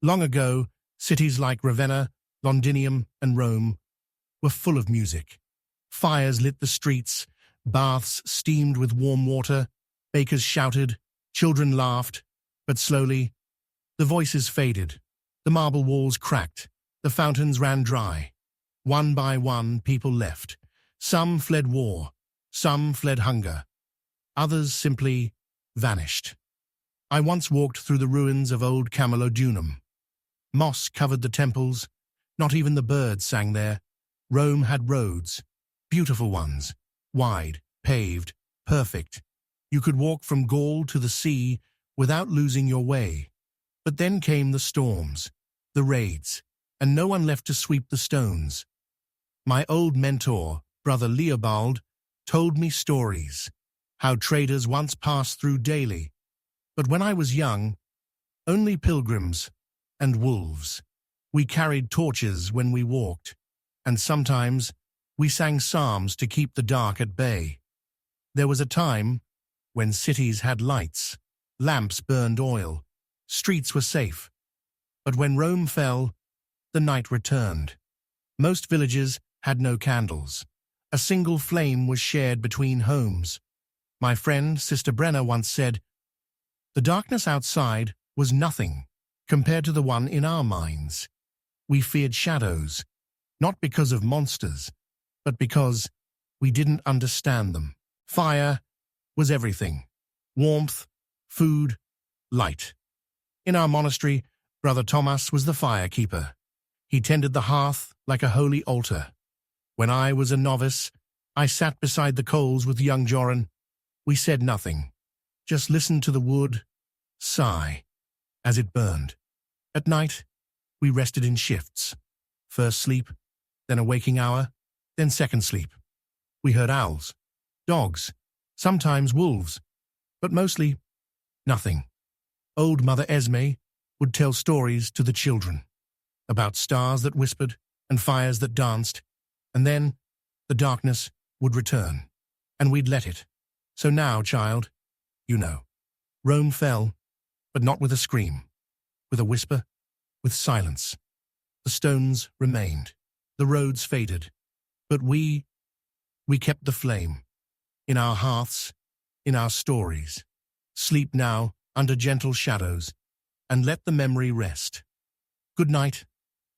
Long ago, cities like Ravenna, Londinium, and Rome were full of music. Fires lit the streets, baths steamed with warm water, bakers shouted, children laughed, but slowly, the voices faded, the marble walls cracked, the fountains ran dry. One by one, people left. Some fled war, some fled hunger, others simply vanished. I once walked through the ruins of old Camulodunum. Moss covered the temples, not even the birds sang there. Rome had roads, beautiful ones, wide, paved, perfect. You could walk from Gaul to the sea without losing your way. But then came the storms, the raids, and no one left to sweep the stones. My old mentor, Brother Leobald, told me stories, how traders once passed through daily. But when I was young, only pilgrims and wolves. We carried torches when we walked, and sometimes we sang psalms to keep the dark at bay. There was a time when cities had lights, lamps burned oil, streets were safe. But when Rome fell, the night returned. Most villages had no candles. A single flame was shared between homes. My friend, Sister Brenna, once said, "The darkness outside was nothing compared to the one in our minds." We feared shadows, not because of monsters, but because we didn't understand them. Fire was everything. Warmth, food, light. In our monastery, Brother Thomas was the firekeeper. He tended the hearth like a holy altar. When I was a novice, I sat beside the coals with young Joran. We said nothing, just listened to the wood sigh as it burned. At night, we rested in shifts. First sleep, then a waking hour, then second sleep. We heard owls, dogs, sometimes wolves, but mostly nothing. Old Mother Esme would tell stories to the children about stars that whispered and fires that danced, and then the darkness would return, and we'd let it. So now, child, you know, Rome fell, but not with a scream, with a whisper, with silence. The stones remained, the roads faded, but we kept the flame, in our hearts, in our stories. Sleep now under gentle shadows, and let the memory rest. Good night,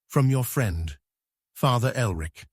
from your friend, Father Elric.